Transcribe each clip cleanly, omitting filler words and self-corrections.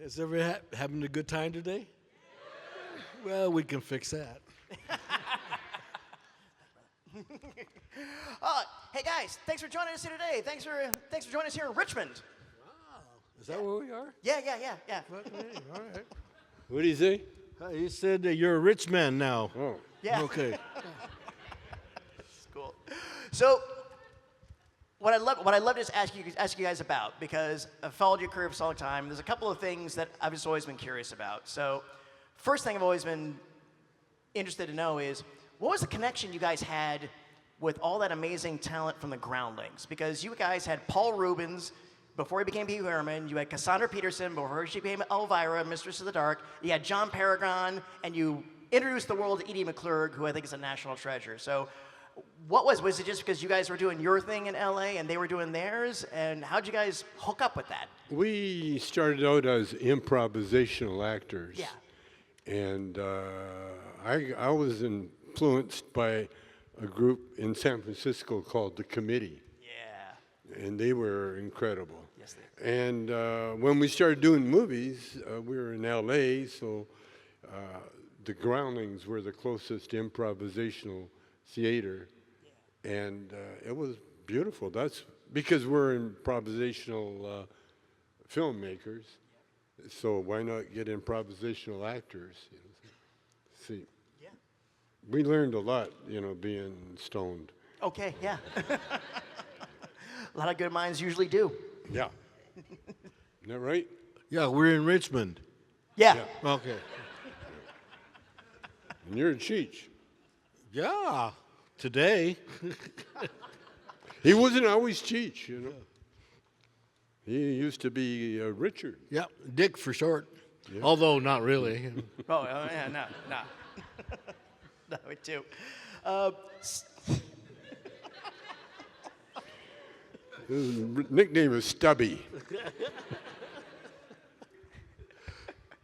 Has everyone having a good time today? Well, we can fix that. Hey guys, thanks for joining us here today. Thanks for joining us here in Richmond. Wow. Is that where we are? Yeah. Okay, all right. What do you say? He said that you're a rich man now. Oh. Yeah. Okay. That's cool. So, what I love to ask you guys about, because I've followed your career for so long time. There's a couple of things that I've just always been curious about. So, first thing I've always been interested to know is, what was the connection you guys had with all that amazing talent from the Groundlings? Because you guys had Paul Rubens before he became Pee Wee Herman. You had Cassandra Peterson before she became Elvira, Mistress of the Dark. You had John Paragon, and you introduced the world to Edie McClurg, who I think is a national treasure. So was it just because you guys were doing your thing in L.A. and they were doing theirs? And how'd you guys hook up with that? We started out as improvisational actors. Yeah. And I was influenced by a group in San Francisco called the Committee. Yeah. And they were incredible. Yes, they were. And when we started doing movies, we were in L.A., so the Groundlings were the closest improvisational theater. Yeah. And it was beautiful. That's because we're improvisational filmmakers. Yeah. So why not get improvisational actors? You know? See. Yeah. We learned a lot, being stoned. Okay, yeah. A lot of good minds usually do. Yeah. Isn't that right? Yeah, we're in Richmond. Yeah. Okay. And you're in Cheech. Yeah, today. He wasn't always Cheech, He used to be Richard. Yeah, Dick for short. Yeah. Although not really. Oh, yeah, no. No, me too. His nickname is Stubby.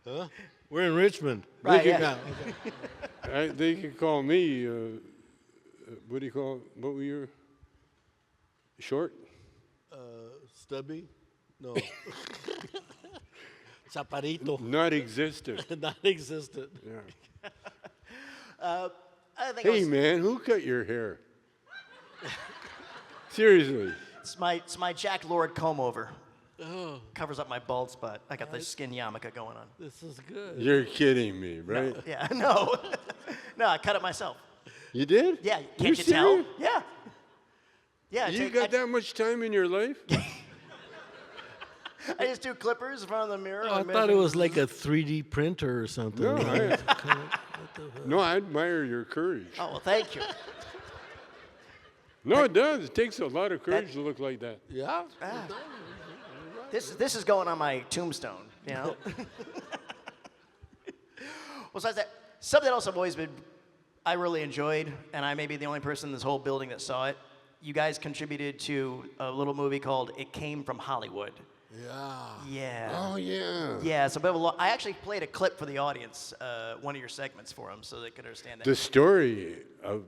Huh? We're in Richmond. Right, Look yeah. Okay. They could call me, what do you call, what were you? Short? Stubby? No. Chaparrito. Not existent. Not existent. Yeah. I think Hey, man, who cut your hair? Seriously. it's my Jack Lord comb over. Oh, Covers up my bald spot. I got the skin yarmulke going on. this is good. You're kidding me, right? No, yeah, no. No, I cut it myself. You did? Yeah, You can't you tell? serious? Yeah. Yeah, You got that much time in your life? I just do clippers in front of the mirror. Oh, I and thought it measure- was like a 3D printer or something. No, No, I admire your courage. Oh, well, thank you. No, it does. It takes a lot of courage to look like that. Yeah? Ah. This is going on my tombstone, Besides that, something else I really enjoyed, and I may be the only person in this whole building that saw it. You guys contributed to a little movie called It Came from Hollywood. Yeah. Yeah. Oh, yeah. Yeah, it's a bit of I actually played a clip for the audience, one of your segments for them, so they could understand that. The story of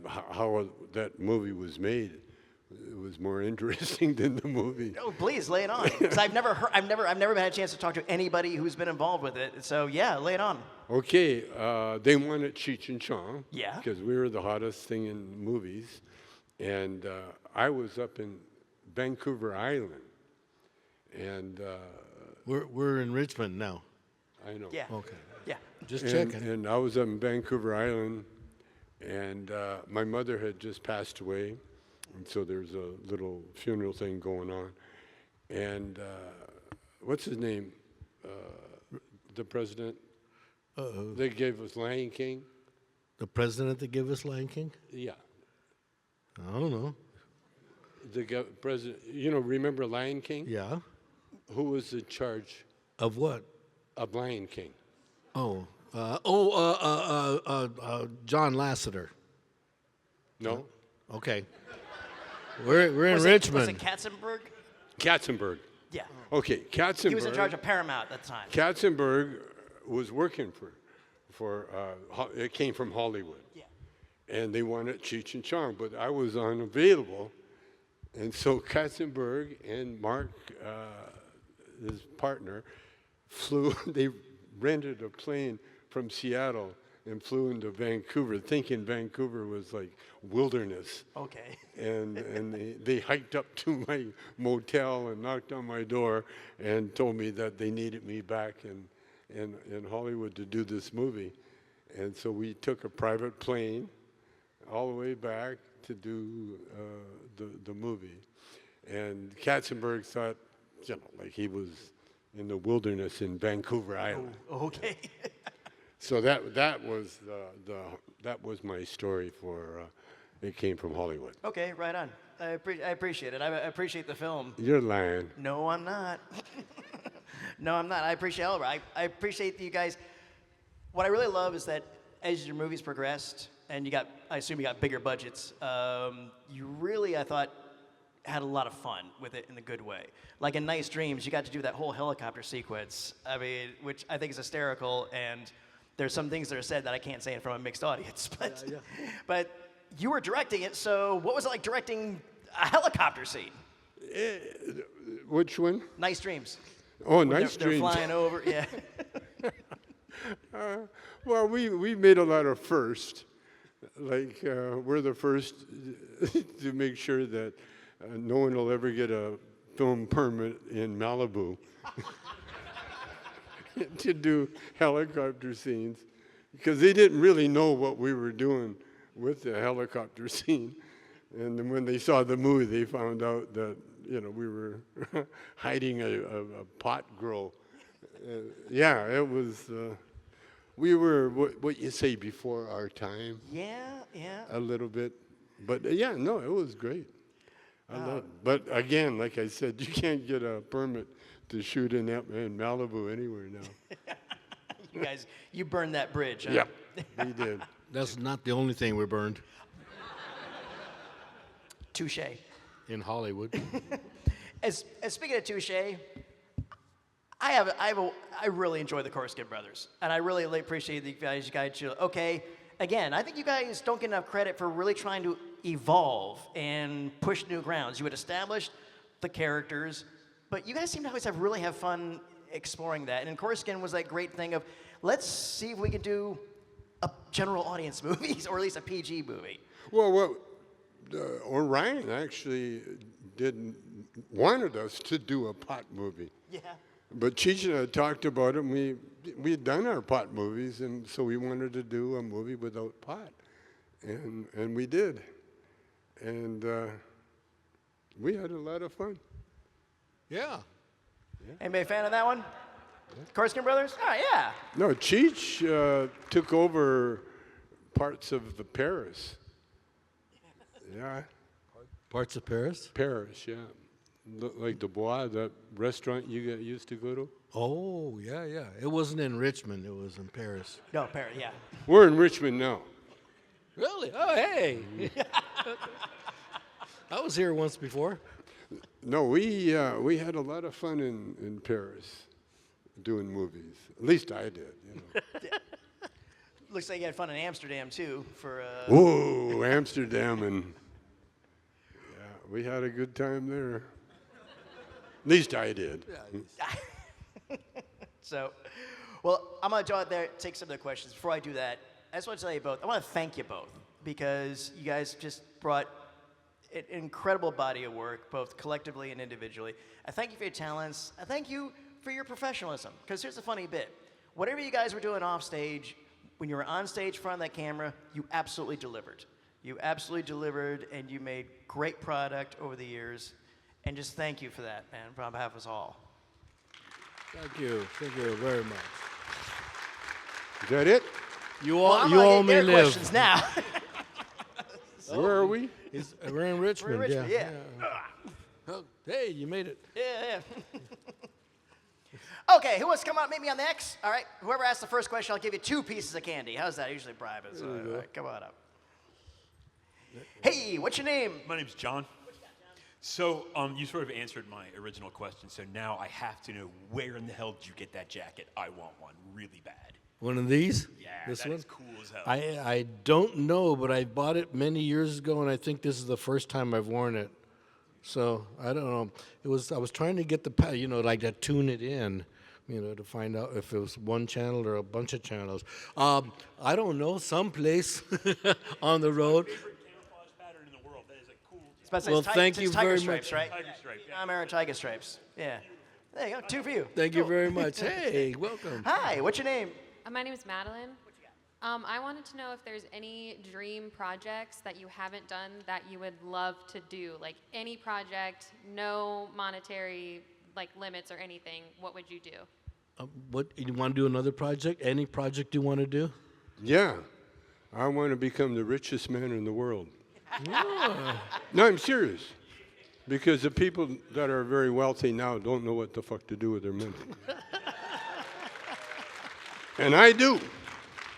how that movie was made was more interesting than the movie. Oh, please lay it on, because I've never had a chance to talk to anybody who's been involved with it. So yeah, lay it on. Okay, they wanted Cheech and Chong. Yeah. Because we were the hottest thing in movies, and I was up in Vancouver Island, and We're in Richmond now. I know. Yeah. Okay. Yeah. Just And, checking. and I was up in Vancouver Island, and my mother had just passed away, and so there's a little funeral thing going on. And what's his name? The president. They gave us Lion King. The president that gave us Lion King? Yeah. I don't know. The president. Remember Lion King? Yeah. Who was in charge Of what? of Lion King? Oh. John Lasseter. No. Okay. We're in Was Richmond. it Katzenberg? Katzenberg. Yeah. Okay, Katzenberg. He was in charge of Paramount at the time. Katzenberg was working for it came from Hollywood. Yeah. And they wanted Cheech and Chong, but I was unavailable. And so Katzenberg and Mark, his partner, they rented a plane from Seattle and flew into Vancouver, thinking Vancouver was like wilderness. Okay. And they hiked up to my motel and knocked on my door and told me that they needed me back in Hollywood to do this movie. And so we took a private plane all the way back to do the movie. And Katzenberg thought, like he was in the wilderness in Vancouver Island. Oh, okay. So that was my story for It Came from Hollywood. Okay, right on. I appreciate it. I appreciate the film. You're lying. No, I'm not. No, I'm not. I appreciate all of it. I appreciate you guys. What I really love is that as your movies progressed, and I assume you got bigger budgets, you really, I thought, had a lot of fun with it in a good way. Like in Nice Dreams, you got to do that whole helicopter sequence, which I think is hysterical, and there's some things that are said that I can't say in front of a mixed audience, but you were directing it, so what was it like directing a helicopter scene? Which one? Nice Dreams. Oh, Nice They're Dreams. flying over, yeah. Well, we made a lot of firsts. Like, we're the first to make sure that no one will ever get a film permit in Malibu to do helicopter scenes, because they didn't really know what we were doing with the helicopter scene. And then when they saw the movie, they found out that, we were hiding a pot grow. Yeah, it was, we were, what you say, before our time. Yeah. A little bit. But it was great. I love it. But again, like I said, you can't get a permit to shoot in Malibu anywhere now. You guys, you burned that bridge, huh? Yeah, we did. That's not the only thing we burned Touche. in Hollywood. As speaking of touche, I really enjoy the Korskin brothers, and I really appreciate you guys. Okay, again, I think you guys don't get enough credit for really trying to evolve and push new grounds. You had established the characters, but you guys seem to always really have fun exploring that. And Korskin was that great thing of, let's see if we can do a general audience movie, or at least a PG movie. Well, Orion actually wanted us to do a pot movie. Yeah. But Cheech and I talked about it, and we had done our pot movies, and so we wanted to do a movie without pot. And we did. And we had a lot of fun. Yeah. Anybody a fan of that one? Korskin brothers? Oh, yeah. No, Cheech took over parts of the Paris. Yeah, Parts of Paris? Paris, yeah. Like the Bois, that restaurant you used to go to. Oh, yeah. It wasn't in Richmond. It was in Paris. No, Paris, yeah. We're in Richmond now. Really? Oh, hey. I was here once before. No, we had a lot of fun in Paris doing movies. At least I did. Looks like you had fun in Amsterdam, too, for... Whoa, Amsterdam, and we had a good time there. At least I did. So, well, I'm going to go out there, take some of the questions. Before I do that, I just want to tell you both, I want to thank you both, because you guys just brought an incredible body of work, both collectively and individually. I thank you for your talents. I thank you for your professionalism, because here's the funny bit. Whatever you guys were doing off stage, when you were on stage in front of that camera, you absolutely delivered. You absolutely delivered, and you made great product over the years. And just thank you for that, man, on behalf of us all. Thank you. Thank you very much. Is that it? You Well, all, I'm you gonna all get may their live. questions now. Where are we? We're in Richmond. We're in Richmond, yeah. Oh, hey, you made it. Yeah. Okay, who wants to come out and meet me on the X? All right, whoever asks the first question, I'll give you 2 pieces of candy. How's that? I usually bribe it. So, all right, come on up. Hey, what's your name? My name's John. So you sort of answered my original question, so now I have to know, where in the hell did you get that jacket? I want one really bad. One of these? Yeah, This that one? is cool as hell. I don't know, but I bought it many years ago, and I think this is the first time I've worn it. So I don't know. I was trying to get like to tune it in, to find out if it was one channel or a bunch of channels. I don't know, someplace on the road. Favorite camouflage pattern in the world. That is a cool. It's about to say Well, it's thank it's you tiger very stripes, much. right? Tiger stripe. Yeah. I'm wearing tiger stripes. Yeah. There you go. 2 for you. Thank you very much. Hey, welcome. Hi. What's your name? My name is Madeline. I wanted to know if there's any dream projects that you haven't done that you would love to do. Like any project, no monetary limits or anything. What would you do? What you want to do? Another project? Any project you want to do? Yeah, I want to become the richest man in the world. No, I'm serious. Because the people that are very wealthy now don't know what the fuck to do with their money. And I do.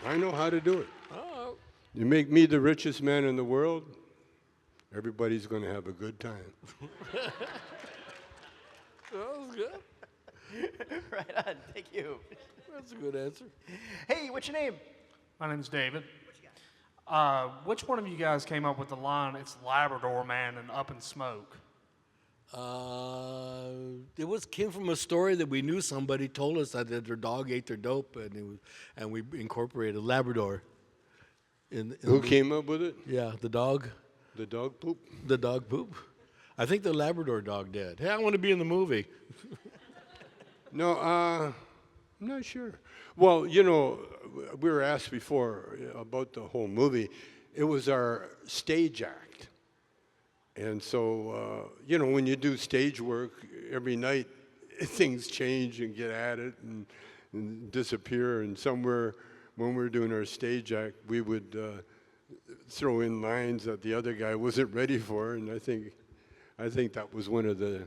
I know how to do it. You make me the richest man in the world, everybody's going to have a good time. That was good. Right on. Thank you. That's a good answer. Hey, what's your name? My name's David. Which one of you guys came up with the line, "It's Labrador Man and Up in Smoke"? It came from a story that we knew somebody told us that their dog ate their dope, and we incorporated Labrador. Who came up with it? Yeah, the dog. The dog poop? The dog poop. I think the Labrador dog did. Hey, I want to be in the movie. No, I'm not sure. Well, we were asked before about the whole movie. It was our stage act. And so, when you do stage work, every night things change and get added and disappear. And somewhere when we were doing our stage act, we would throw in lines that the other guy wasn't ready for. And I think that was one of the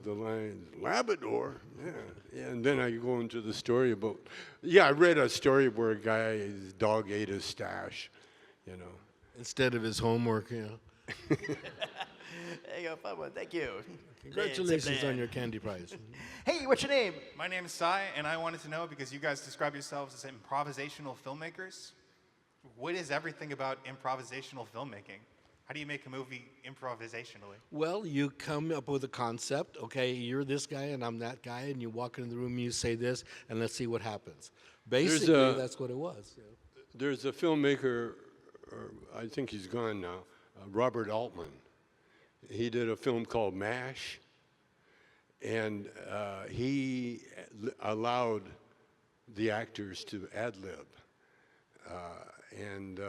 lines. Labrador, yeah. And then I go into the story about, I read a story where a guy's dog ate his stash, Instead of his homework, There you go. Fun one. Thank you. Congratulations on your candy prize. Hey, what's your name? My name is Sai, and I wanted to know, because you guys describe yourselves as improvisational filmmakers, what is everything about improvisational filmmaking? How do you make a movie improvisationally? Well, you come up with a concept. Okay, you're this guy and I'm that guy, and you walk into the room and you say this, and let's see what happens. Basically, that's what it was. There's a filmmaker, I think he's gone now, Robert Altman. He did a film called MASH, and he allowed the actors to ad-lib. And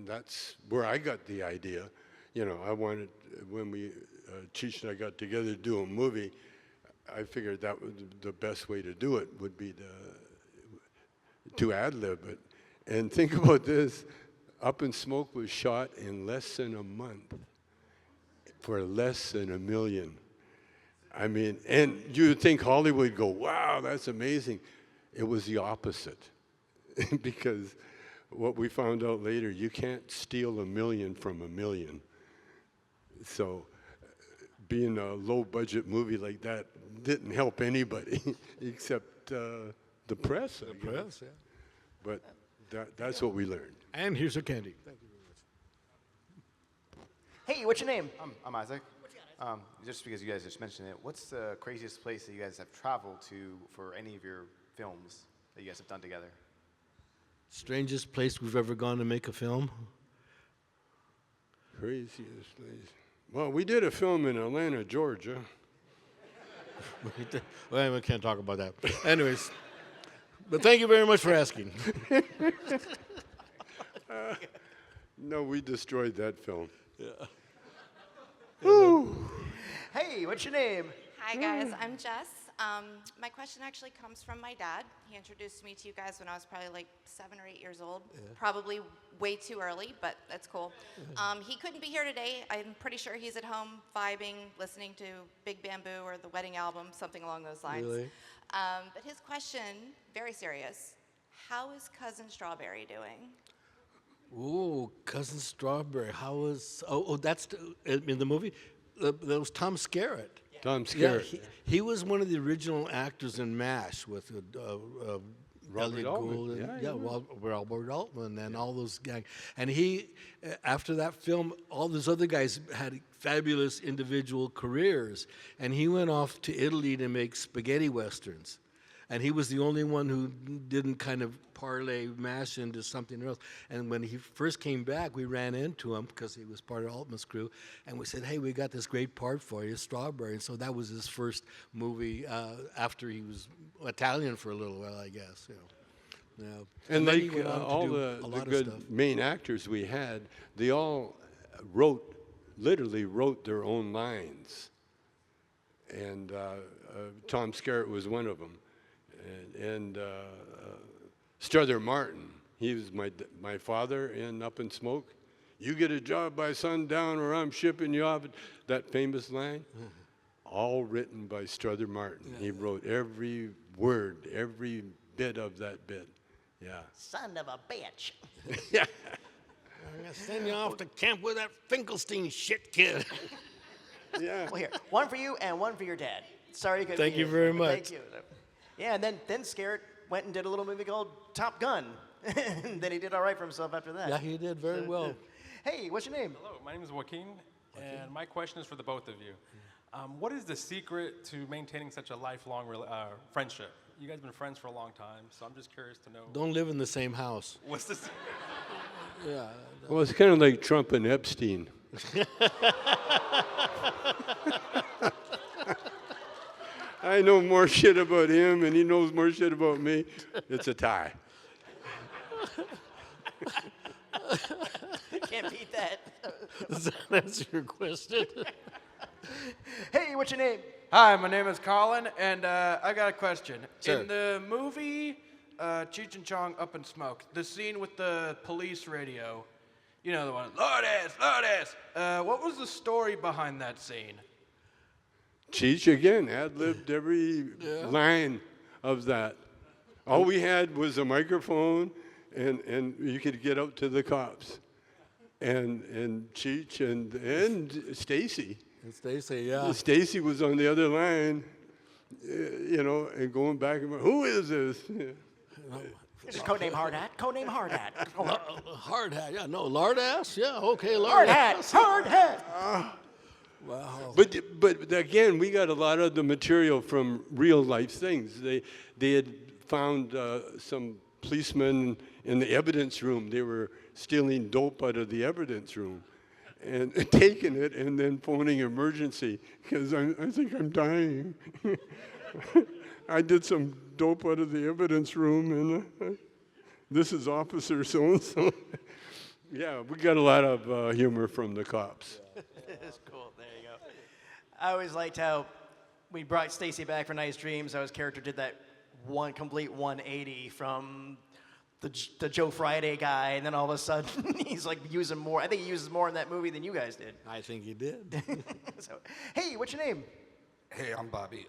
that's where I got the idea. I wanted, when Cheech and I got together to do a movie, I figured that was the best way to do it would be to ad-lib it. And think about this, Up in Smoke was shot in less than a month for less than $1 million. I mean, and you would think Hollywood would go, wow, that's amazing. It was the opposite. Because what we found out later, you can't steal $1 million from $1 million. So being a low-budget movie like that didn't help anybody except the press. The press, yeah. But that's what we learned. And here's your candy. Thank you very much. Hey, what's your name? I'm Isaac. Just because you guys just mentioned it, what's the craziest place that you guys have traveled to for any of your films that you guys have done together? Strangest place we've ever gone to make a film? Craziest place. Well, we did a film in Atlanta, Georgia. Well, we can't talk about that. Anyways, but thank you very much for asking. No, we destroyed that film. Hey, what's your name? Hi guys, I'm Jess. My question actually comes from my dad. He introduced me to you guys when I was probably like 7 or 8 years old. Probably way too early, but that's cool. He couldn't be here today. I'm pretty sure he's at home vibing, listening to Big Bamboo or the Wedding Album, something along those lines. Really? But his question, very serious. How is Cousin Strawberry doing? Ooh, Cousin Strawberry. How was? That's in the movie. That was Tom Skerritt. Tom Skerritt. Yeah, he was one of the original actors in MASH with Robert Elliot Altman. Gould, and, Yeah, Robert Altman, and all those guys. And he, after that film, all those other guys had fabulous individual careers, and he went off to Italy to make spaghetti westerns. And he was the only one who didn't kind of parlay MASH into something else. And when he first came back, we ran into him because he was part of Altman's crew, and we said, "Hey, we got this great part for you, Strawberry." And so that was his first movie after he was Italian for a little while, I guess. Yeah. And then he like went on to all do the a lot of good stuff. main actors we had, they all literally wrote their own lines. And Tom Skerritt was one of them. And Strother Martin, he was my father in Up in Smoke. "You get a job by sundown or I'm shipping you off." That famous line, all written by Strother Martin. He wrote every word, every bit of that bit. Yeah. Son of a bitch. Yeah. I'm gonna send you off to camp with that Finkelstein shit kid. Yeah. Well, here, one for you and one for your dad. Sorry you couldn't Thank be you here, very but much. Thank you. Yeah, and then Skerritt went and did a little movie called Top Gun. And then he did all right for himself after that. Yeah, he did very well. Hey, what's your name? Hello, my name is Joaquin, and my question is for the both of you. What is the secret to maintaining such a lifelong friendship? You guys have been friends for a long time, so I'm just curious to know. Don't live in the same house. What's this? Yeah. Well, it's kind of like Trump and Epstein. I know more shit about him, and he knows more shit about me. It's a tie. Can't beat that. Does that answer your question? Hey, what's your name? Hi, my name is Colin, and I got a question. Sure. In the movie Cheech and Chong Up in Smoke, the scene with the police radio, you know the one, Lourdes, Lourdes. What was the story behind that scene? Cheech again ad-libbed every line of that. All we had was a microphone, and you could get out to the cops. And Cheech and Stacy. And Stacy, yeah. Stacy was on the other line, and going back and forth, "Who is this?" This is codename Hard Hat. Codename Hard Hat. Hard hat, yeah. No, lard ass? Yeah, okay, lard Hard ass. Hat. Hard Hat. Wow. But again, we got a lot of the material from real life things. They had found some policemen in the evidence room. They were stealing dope out of the evidence room and taking it and then phoning emergency because I think I'm dying. I did some dope out of the evidence room, and this is Officer so-and-so. Yeah, we got a lot of humor from the cops. That's cool. There you go. I always liked how we brought Stacy back for Nice Dreams. How his character did that one complete 180 from the Joe Friday guy, and then all of a sudden he's like using more. I think he uses more in that movie than you guys did. I think he did. So, hey, what's your name? Hey, I'm Bobby.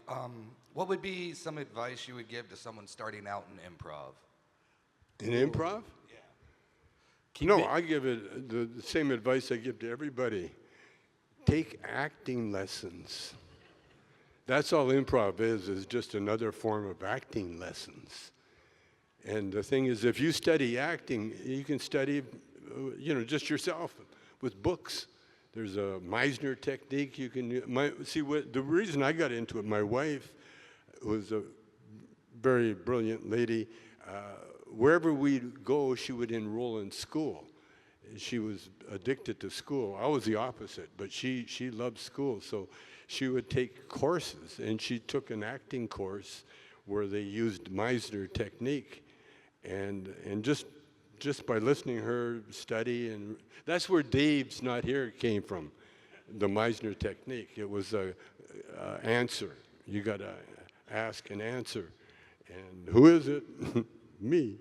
What would be some advice you would give to someone starting out in improv? In improv? No, I give it the same advice I give to everybody. Take acting lessons. That's all improv is just another form of acting lessons. And the thing is, if you study acting, you can study, just yourself with books. There's a Meisner technique you can the reason I got into it, my wife was a very brilliant lady. Wherever we'd go, she would enroll in school. She was addicted to school. I was the opposite, but she loved school. So she would take courses, and she took an acting course where they used Meisner technique. And just by listening to her study, and that's where Dave's Not Here came from, the Meisner technique. It was a answer. You got to ask and answer. And who is it? Me,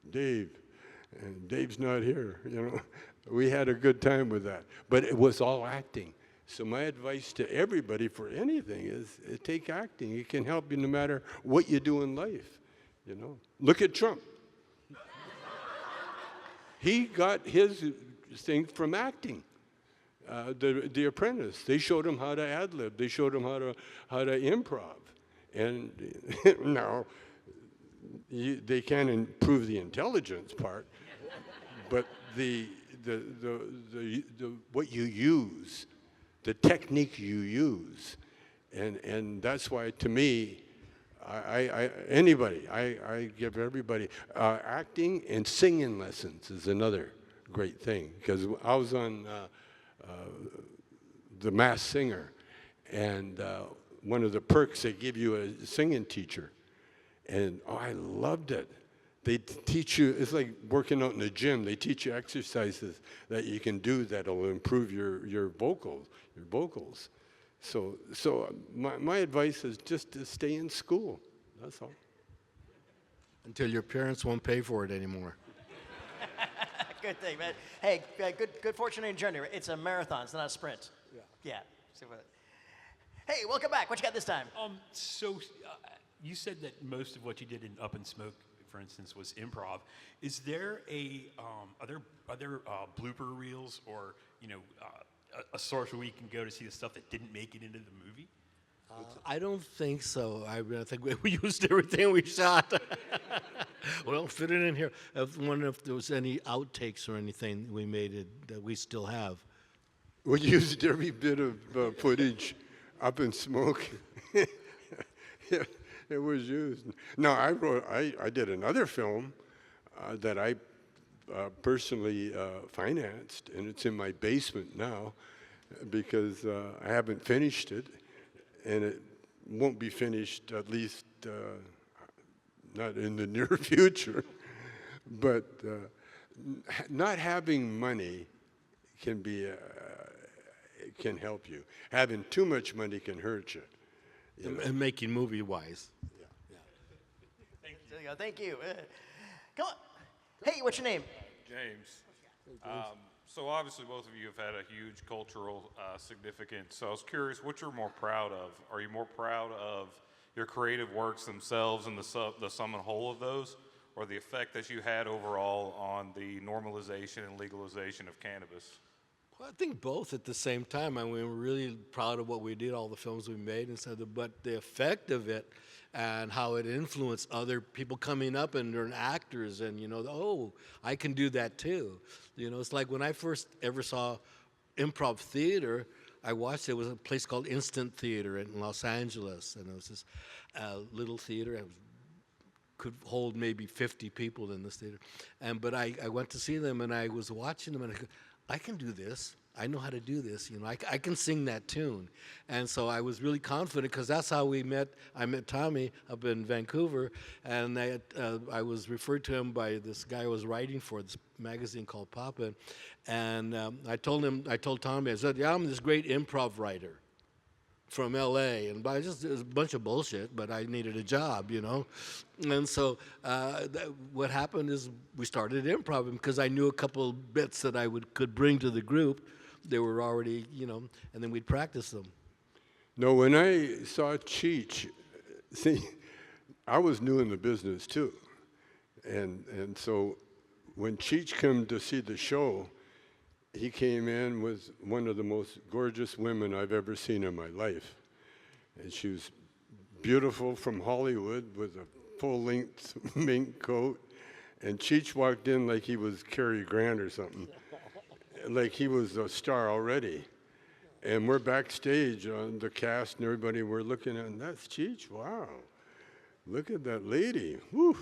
Dave. And Dave's not here, We had a good time with that. But it was all acting. So my advice to everybody for anything is take acting. It can help you no matter what you do in life, Look at Trump. He got his thing from acting. The Apprentice. They showed him how to ad-lib. They showed him how to improv. And now, they can improve the intelligence part, but what you use, the technique you use, and that's why, to me, I give everybody acting and singing lessons is another great thing, because I was on The Masked Singer, and one of the perks, they give you a singing teacher, and I loved it. They teach you, it's like working out in the gym. They teach you exercises that you can do that'll improve your vocals. So my advice is just to stay in school. That's all. Until your parents won't pay for it anymore. Good thing, man. Hey, good fortune in your journey. It's a marathon. It's not a sprint. Yeah. Hey, welcome back. What you got this time? You said that most of what you did in Up in Smoke, for instance, was improv. Is there are there blooper reels or a source where we can go to see the stuff that didn't make it into the movie? I don't think so. I think we used everything we shot. Well, fit it in here. I wonder if there was any outtakes or anything we made that we still have. We used every bit of footage Up in Smoke. It was used. No, I did another film that I personally financed, and it's in my basement now because I haven't finished it, and it won't be finished, at least not in the near future. But not having money can help you. Having too much money can hurt you. And making movie-wise. Thank you. Come on. Hey, what's your name? James. So obviously both of you have had a huge cultural significance. So I was curious what you're more proud of. Are you more proud of your creative works themselves and the sum and whole of those, or the effect that you had overall on the normalization and legalization of cannabis? Well, I think both at the same time. I mean, we're really proud of what we did, all the films we made, and so but the effect of it and how it influenced other people coming up and they're actors, and oh, I can do that too. It's like when I first ever saw improv theater, I watched it was a place called Instant Theater in Los Angeles, and it was this little theater. Could hold maybe 50 people in this theater, but I went to see them, and I was watching them, and I can do this. I know how to do this. I can sing that tune. And so I was really confident because that's how we met. I met Tommy up in Vancouver, and I was referred to him by this guy I was writing for, this magazine called Poppin'. And I told Tommy, I said, yeah, I'm this great improv writer from L.A. And it was a bunch of bullshit, but I needed a job, And so what happened is we started improv because I knew a couple bits that I could bring to the group. They were already, and then we'd practice them. No, when I saw Cheech, see, I was new in the business too. And so when Cheech came to see the show, he came in with one of the most gorgeous women I've ever seen in my life. And she was beautiful from Hollywood with a full-length mink coat. And Cheech walked in like he was Cary Grant or something, like he was a star already. And we're backstage on the cast and everybody, we're looking at, and that's Cheech, wow. Look at that lady, whew.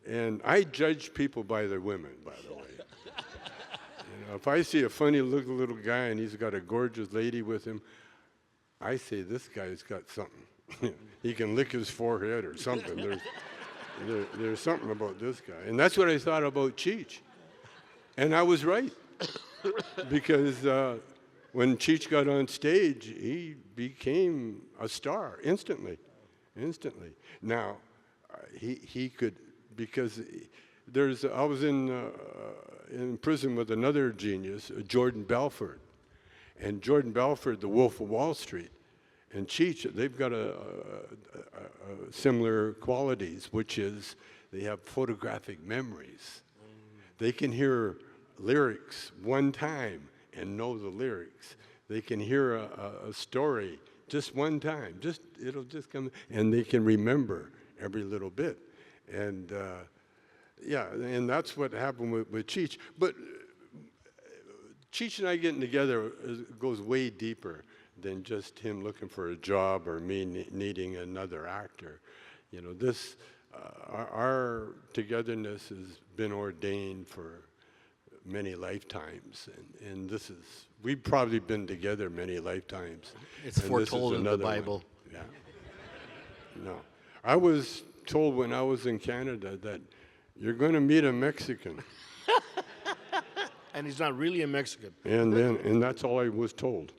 And I judge people by their women, by the way. If I see a funny looking little guy and he's got a gorgeous lady with him, I say, this guy's got something. He can lick his forehead or something. There's something about this guy. And that's what I thought about Cheech. And I was right. Because when Cheech got on stage, he became a star instantly. Now, he could, because I was in prison with another genius, Jordan Belfort. And Jordan Belfort, the Wolf of Wall Street, and Cheech, they've got a similar qualities, which is they have photographic memories. They can hear lyrics one time and know the lyrics. They can hear a story just one time. It'll just come, and they can remember every little bit. And yeah, and that's what happened with Cheech. But Cheech and I getting together goes way deeper than just him looking for a job or me needing another actor. You know, this, our togetherness has been ordained for many lifetimes, and this is, we've probably been together many lifetimes. It's and this is foretold in the another one. Bible. Yeah. No. I was told when I was in Canada that you're going to meet a Mexican. And he's not really a Mexican. And that's all I was told.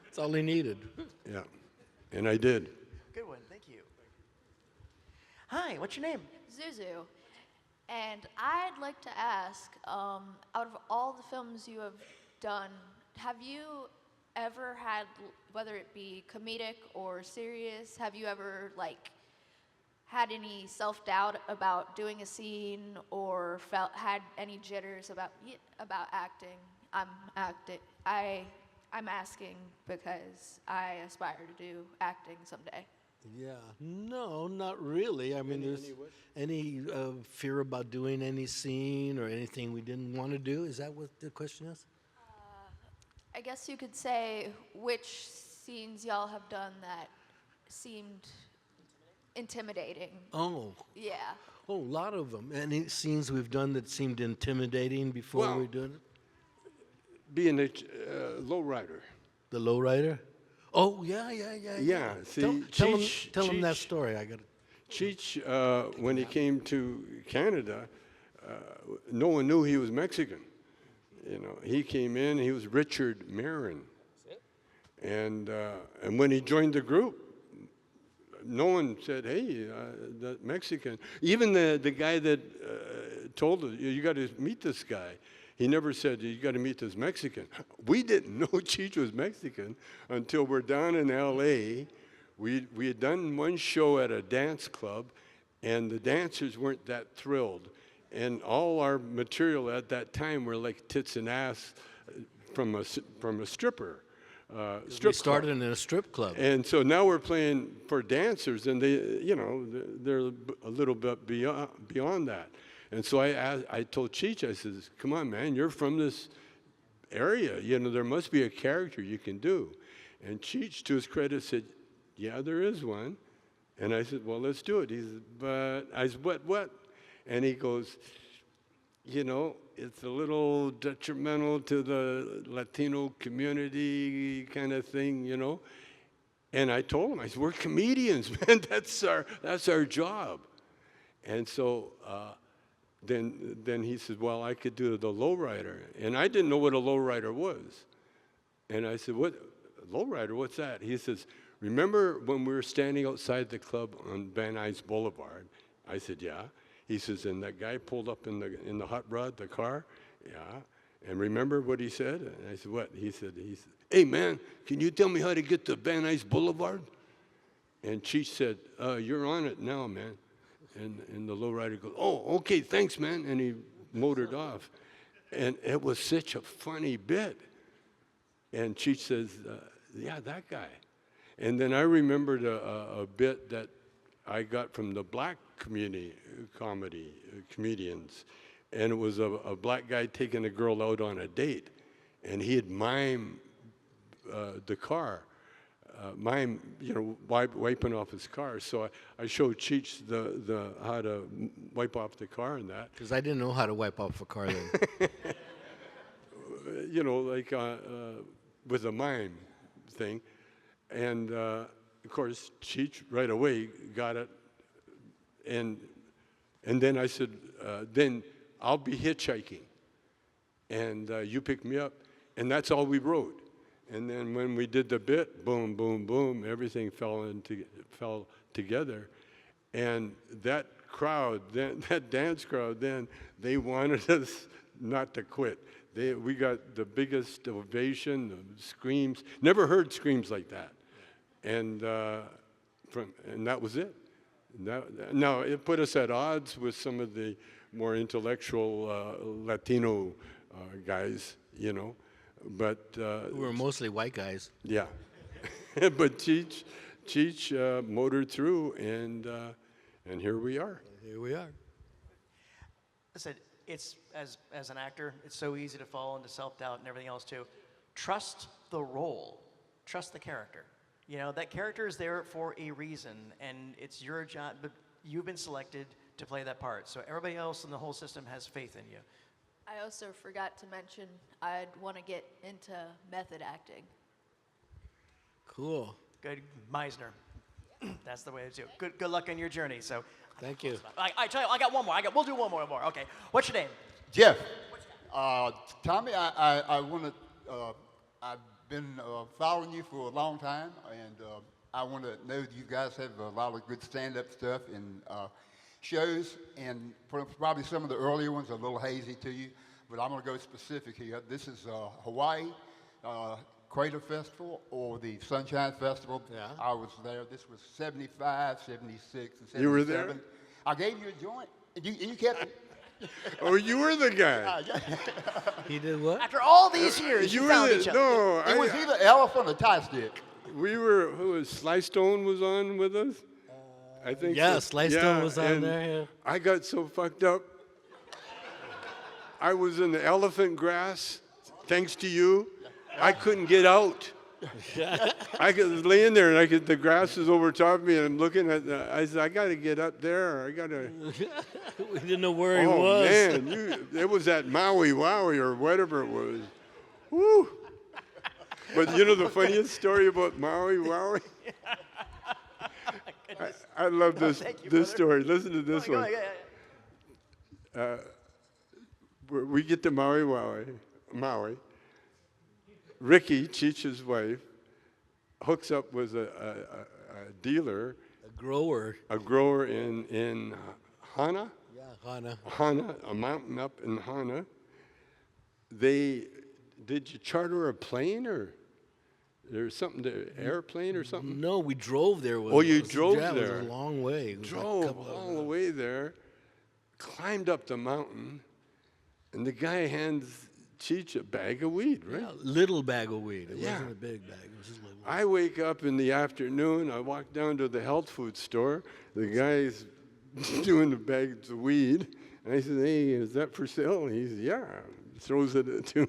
That's all he needed. Yeah. And I did. Good one, thank you. Hi, what's your name? Zuzu. And I'd like to ask, out of all the films you have done, have you ever had, whether it be comedic or serious, have you ever had any self-doubt about doing a scene or had any jitters about acting? I'm asking because I aspire to do acting someday. Yeah, no, not really. I mean, there's any fear about doing any scene or anything we didn't want to do? Is that what the question is? I guess you could say which scenes y'all have done that seemed intimidating. Oh. Yeah. Oh, a lot of them. Any scenes we've done that seemed intimidating before Well, we did it? Being a lowrider. The lowrider? Oh, yeah. Yeah, see, tell him that story. I got it. Cheech, when he came to Canada, no one knew he was Mexican. You know, he came in, he was Richard Marin. And when he joined the group, no one said, hey, the Mexican. Even the guy that told us, you got to meet this guy. He never said, you got to meet this Mexican. We didn't know Cheech was Mexican until we're down in L.A. We had done one show at a dance club, and the dancers weren't that thrilled. And all our material at that time were like tits and ass from a stripper. We started in a strip club. And so now we're playing for dancers, and they're a little bit beyond that. And so I told Cheech, I says, come on, man, you're from this area. You know, there must be a character you can do. And Cheech, to his credit, said, yeah, there is one. And I said, well, let's do it. He said, I said, what? And he goes, you know, it's a little detrimental to the Latino community kind of thing, you know. And I told him, I said, we're comedians, man. That's our job. And so then he said, well, I could do the lowrider. And I didn't know what a lowrider was. And I said, what? Lowrider, what's that? He says, remember when we were standing outside the club on Van Nuys Boulevard? I said, yeah. He says, and that guy pulled up in the hot rod, the car? Yeah. And remember what he said? And I said, what? He said, hey, man, can you tell me how to get to Van Nuys Boulevard? And Cheech said, you're on it now, man. And the lowrider goes, oh, okay, thanks, man. And he motored off. And it was such a funny bit. And Cheech says, yeah, that guy. And then I remembered a bit that I got from the black comedians. And it was a black guy taking a girl out on a date. And he had mimed the car. Wiping off his car. So I showed Cheech the how to wipe off the car and that. Because I didn't know how to wipe off a car then. You know, like with a mime thing. And of course, Cheech right away got it. And then I said, then I'll be hitchhiking. And you pick me up. And that's all we wrote. And then when we did the bit, boom, boom, boom, everything fell together. And that crowd, that dance crowd, then they wanted us not to quit. We got the biggest ovation, the screams. Never heard screams like that. And that was it. Now it put us at odds with some of the more intellectual Latino guys, you know. But we were mostly white guys. Yeah, but Cheech motored through, and here we are. Here we are. I said, it's as an actor, it's so easy to fall into self-doubt and everything else too. Trust the role. Trust the character. You know, that character is there for a reason, and it's your job, but you've been selected to play that part. So everybody else in the whole system has faith in you. I also forgot to mention I'd want to get into method acting. Cool. Good, Meisner. That's the way to do it. Good luck on your journey. So, Thank you. I tell you, I got one more. We'll do one more. Okay. What's your name? Jeff. Tommy, I want to. I've been following you for a long time, and I want to know that you guys have a lot of good stand-up stuff and shows, and probably some of the earlier ones are a little hazy to you, but I'm going to go specific here. This is Hawaii Crater Festival or the Sunshine Festival. Yeah. I was there. This was 75, 76, and 77. You were there? I gave you a joint, and you kept it. Oh, you were the guy. He did what? After all these years, you were found the, each other. No, It was either elephant or tie stick. we were. Who was Sly Stone was on with us? I think. Yeah, so. Sly Stone was on and there. Yeah. I got so fucked up. I was in the elephant grass, thanks to you. I couldn't get out. I was laying there, and the grass is over top of me, and I'm looking at. I said, I got to get up there. I got to. We didn't know where he was. Oh man, it was at Maui Wowie or whatever it was. Woo! But you know the funniest story about Maui Wowie? I love this story. Listen to this one. We get to Maui. Ricky, Cheech's wife, hooks up with a dealer. A grower in Hana. Yeah, Hana. Hana, a mountain up in Hana. Did you charter a plane or there's something airplane or something? No, we drove there. Oh, you drove there? there. It was a long way. Drove all the way there, climbed up the mountain, and the guy hands Cheech a bag of weed, right? Yeah, little bag of weed. It Yeah. wasn't a big bag. It was just a little. I wake up in the afternoon. I walk down to the health food store. The guy's doing the bags of weed. And I said, hey, is that for sale? And he says, yeah. Throws it to me.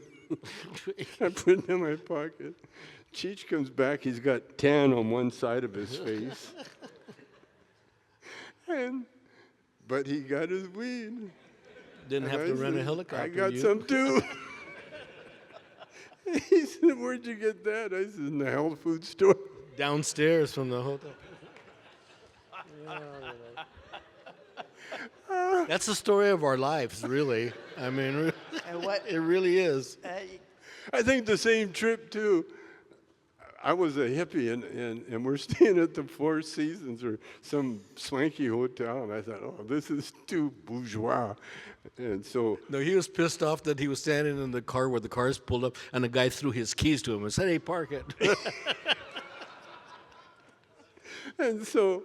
I put it in my pocket. Cheech comes back. He's got tan on one side of his face. But he got his weed. Didn't have to rent a helicopter. I got some too. He said, where'd you get that? I said, in the health food store. Downstairs from the hotel. That's the story of our lives, really. I mean, it really is. I think the same trip, too. I was a hippie, and we're staying at the Four Seasons or some swanky hotel, and I thought, oh, this is too bourgeois. And so... No, he was pissed off that he was standing in the car where the cars pulled up, and the guy threw his keys to him and said, hey, park it. And so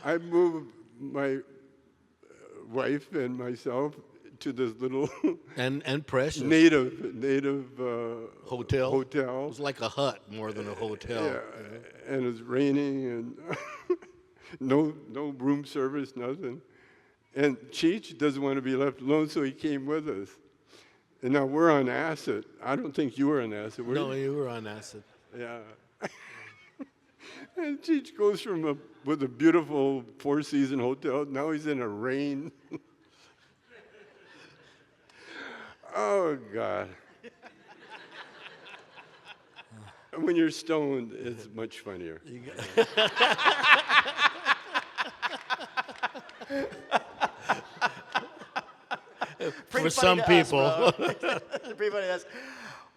I moved my wife and myself to this little and precious native hotel. It was like a hut more than a hotel. Yeah, and it was raining and no room service, nothing. And Cheech doesn't want to be left alone, so he came with us. And now we're on acid. I don't think you were on acid, were you? No, you were on acid. Yeah. And Cheech goes with a beautiful four-season hotel. Now he's in a rain. Oh, God. When you're stoned, it's much funnier. For some people. Pretty funny to us.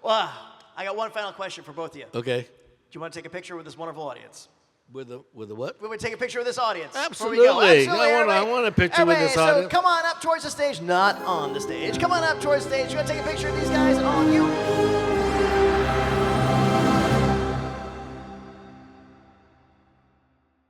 Wow. I got one final question for both of you. Okay. Do you want to take a picture with this wonderful audience? With a what? We would take a picture with this audience. Absolutely. Before we go. I want a picture with this so audience. come on up towards the stage. Not on the stage. Come on up towards the stage. You want to take a picture of these guys?